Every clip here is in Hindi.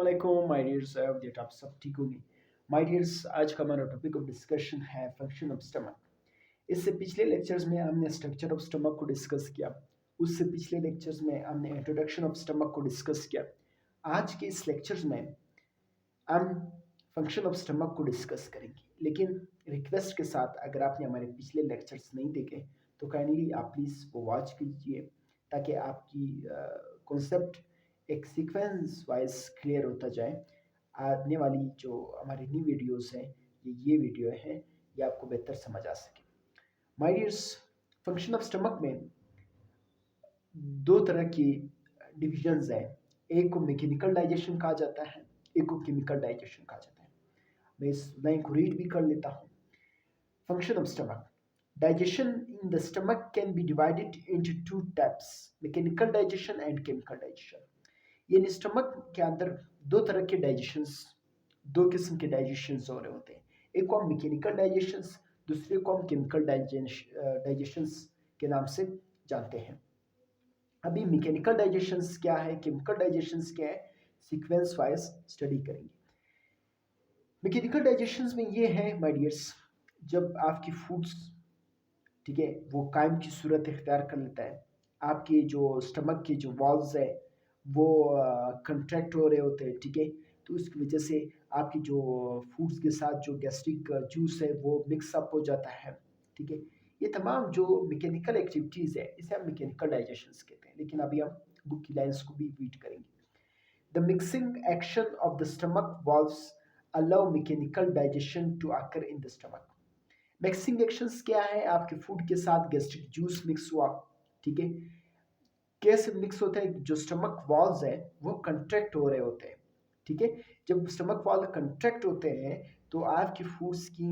अस्सलाम my dears. I hope that आप सब ठीक होंगे। माय डियर्स, आज का हमारा टॉपिक ऑफ डिस्कशन है फंक्शन ऑफ स्टमक। इससे पिछले लेक्चर्स में हमने स्ट्रक्चर ऑफ स्टमक को डिस्कस किया। उससे पिछले लेक्चर्स में हमने इंट्रोडक्शन ऑफ स्टमक को डिस्कस किया। आज के इस लेक्चर्स में हम फंक्शन ऑफ स्टमक को डिस्कस करेंगे, लेकिन रिक्वेस्ट के साथ अगर आपने हमारे पिछले लेक्चर्स नहीं देखे तो काइंडली आप प्लीज़ वो वॉच कीजिए, ताकि आपकी कॉन्सेप्ट एक सीक्वेंस वाइज क्लियर होता जाए। आने वाली जो हमारी न्यू वीडियोस हैं, ये वीडियो है, ये आपको बेहतर समझ आ सके। My dears, function of stomach में दो तरह की डिविजन्स हैं। एक को मैकेनिकल डाइजेशन कहा जाता है, एक को केमिकल डाइजेशन कहा जाता है। मैं इस लाइन को रीड भी कर लेता हूँ। Function of stomach: digestion in the stomach can be divided into two types, mechanical digestion and chemical digestion. यानी स्टमक के अंदर दो तरह के डाइजेशंस, दो किस्म के डाइजेशंस हो रहे होते हैं। एक को हम मैकेनिकल डाइजेशंस, दूसरे को हम केमिकल डाइजेशंस के नाम से जानते हैं। अभी मैकेनिकल डाइजेशंस क्या है, केमिकल डाइजेशंस क्या है, सीक्वेंस वाइज स्टडी करेंगे। मैकेनिकल डाइजेशंस में ये है माय डियर्स, जब आपकी फूड्स, ठीक है, वो कायम की सूरत इख्तियार कर लेता है, आपके जो स्टमक के जो वॉल्स है वो कंट्रैक्ट हो रहे होते हैं, ठीक है, तो उसकी वजह से आपकी जो फूड्स के साथ जो गैस्ट्रिक जूस है वो मिक्स अप हो जाता है, ठीक है। ये तमाम जो मैकेनिकल एक्टिविटीज़ है इसे हम मैकेनिकल डाइजेशंस कहते हैं, लेकिन अभी हम बुक की लाइन्स को भी रीड करेंगे। The mixing action of the stomach valves allow mechanical digestion to occur in the stomach. Mixing actions क्या है, आपके फूड के साथ गैस्ट्रिक जूस मिक्स हुआ, ठीक है। कैसे मिक्स होता है, जो स्टमक वॉल्स है वो कंट्रैक्ट हो रहे होते हैं, ठीक है। जब स्टमक वॉल कंट्रैक्ट होते हैं तो आपकी फूड्स की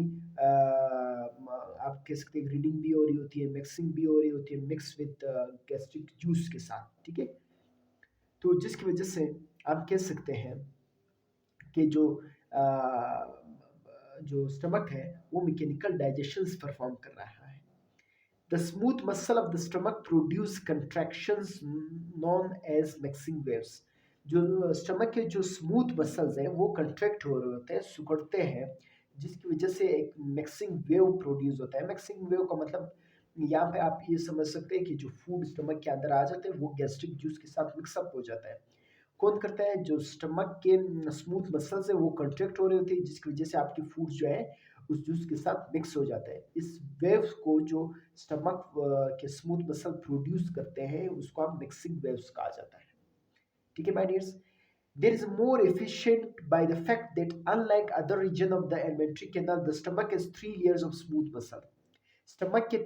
आप कह सकते हैं ग्रीडिंग भी हो रही होती है, मिक्सिंग भी हो रही होती है, मिक्स विद गैस्ट्रिक जूस के साथ, ठीक है। तो जिसकी वजह से आप कह सकते हैं कि जो स्टमक है वो मैकेनिकल डाइजेशंस परफॉर्म कर रहा है। The smooth muscle of the stomach produce contractions known as mixing waves. जो स्टमक के जो स्मूथ मसल्स हैं वो कंट्रैक्ट हो रहे होते हैं, सिकुड़ते हैं, जिसकी वजह से एक मिक्सिंग वेव प्रोड्यूस होता है। मिक्सिंग वेव का मतलब यहाँ पे आप ये समझ सकते हैं कि जो फूड स्टमक के अंदर आ जाते हैं वो गैस्ट्रिक जूस के साथ मिक्सअप हो जाता है। कौन करता है, जो स्टमक के स्मूथ मसल्स है वो कंट्रैक्ट हो रहे होते हैं, जिसकी वजह से आपकी फूड जो है उस जूस के साथ मिक्स हो जाता है। इस वेव्स को जो स्टमक के स्मूथ मसल प्रोड्यूस करते हैं उसको हम मिक्सिंग वेव्स कहा जाता है, ठीक है my dears. There is more efficient by the fact that unlike other region of the alimentary canal, the stomach has three layers of smooth muscle. Stomach के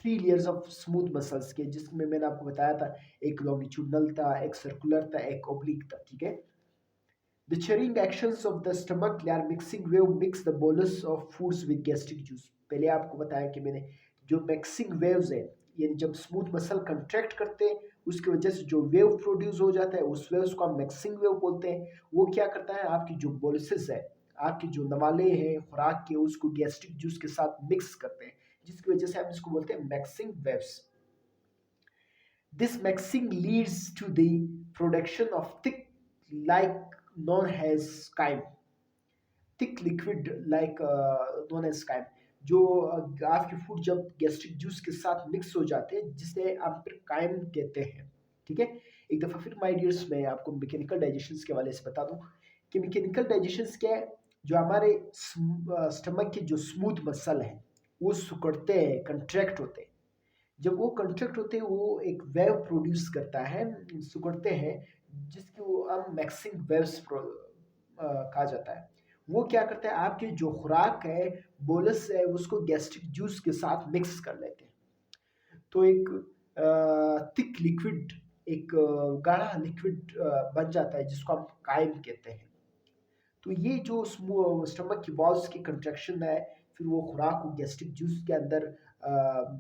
three layers of smooth muscles के, जिसमें मैंने आपको बताया था एक लॉन्गिट्यूडनल था, एक सर्कुलर था, एक ओब्लिक था, ठीक है। The churning actions of the stomach layer mixing wave mix the bolus of foods with gastric juice. पहले आपको बताया कि मैंने जो मिक्सिंग वेव्स है, यानी जब स्मूथ मसल कंट्रैक्ट करते हैं उसकी वजह से जो वेव प्रोड्यूस हो जाता है उस वेव्स को हम मिक्सिंग वेव बोलते हैं। वो क्या करता है, आपकी जो बोलसिस है, आपकी जो नवाले हैं खुराक के, उसको गैस्ट्रिक जूस के साथ मिक्स करते हैं, जिसकी वजह से हम इसको बोलते हैं mixing waves. This mixing leads to the production of thick, like known as chyme, thick liquid like known as chyme. जो आपकी फूड जब गैस्ट्रिक जूस के साथ मिक्स हो जाते हैं जिसे आप फिर काइम कहते हैं, ठीक है। एक दफ़ा फिर माय डियर्स मैं आपको मैकेनिकल डाइजेशंस के हवाले से बता दूं कि मैकेनिकल डाइजेशंस क्या है। जो हमारे स्टमक के जो स्मूथ मसल हैं वो सिकुड़ते हैं, कंट्रैक्ट होते हैं। जब वो कंस्ट्रक्ट होते हैं वो एक वेव प्रोड्यूस करता है, सिकुड़ते हैं, जिसकी वो हम मैक्सिंग वेव्स कहा जाता है। वो क्या करता है, आपकी जो खुराक है, बोलस है, उसको गैस्ट्रिक जूस के साथ मिक्स कर लेते हैं। तो एक थिक लिक्विड, एक गाढ़ा लिक्विड बन जाता है जिसको हम कायम कहते हैं। तो ये जो स्टमक की वॉल्स की कंट्रैक्शन है, फिर वो खुराक को गैस्ट्रिक जूस के अंदर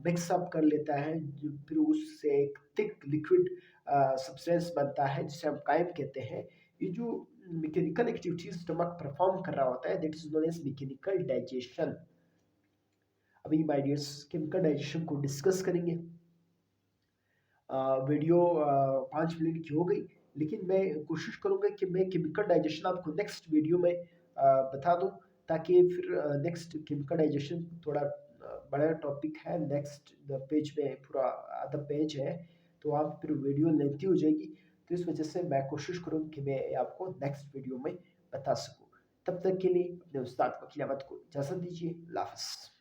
मिक्स अप कर लेता है, फिर उससे एक थिक लिक्विड सब्सटेंस बनता है जिसे हम कायम कहते हैं। ये जो मैकेनिकल एक्टिविटीज स्टमक परफॉर्म कर रहा होता है that is known as mechanical digestion. अभी माय डियर्स केमिकल डाइजेशन को डिस्कस करेंगे। वीडियो 5 मिनट की हो गई, लेकिन मैं कोशिश करूँगा कि मैं केमिकल डाइजेशन आपको नेक्स्ट वीडियो में बता दूँ, ताकि फिर नेक्स्ट केमिकल डाइजेशन थोड़ा बड़ा टॉपिक है, नेक्स्ट पेज में पूरा आधा पेज है, तो आप फिर वीडियो लेंथी हो जाएगी। तो इस वजह से मैं कोशिश करूँ कि मैं आपको नेक्स्ट वीडियो में बता सकूँ। तब तक के लिए अपने उस्ताद वकील अहमद को इजाज़त दीजिए। अल्लाह हाफ़िज़।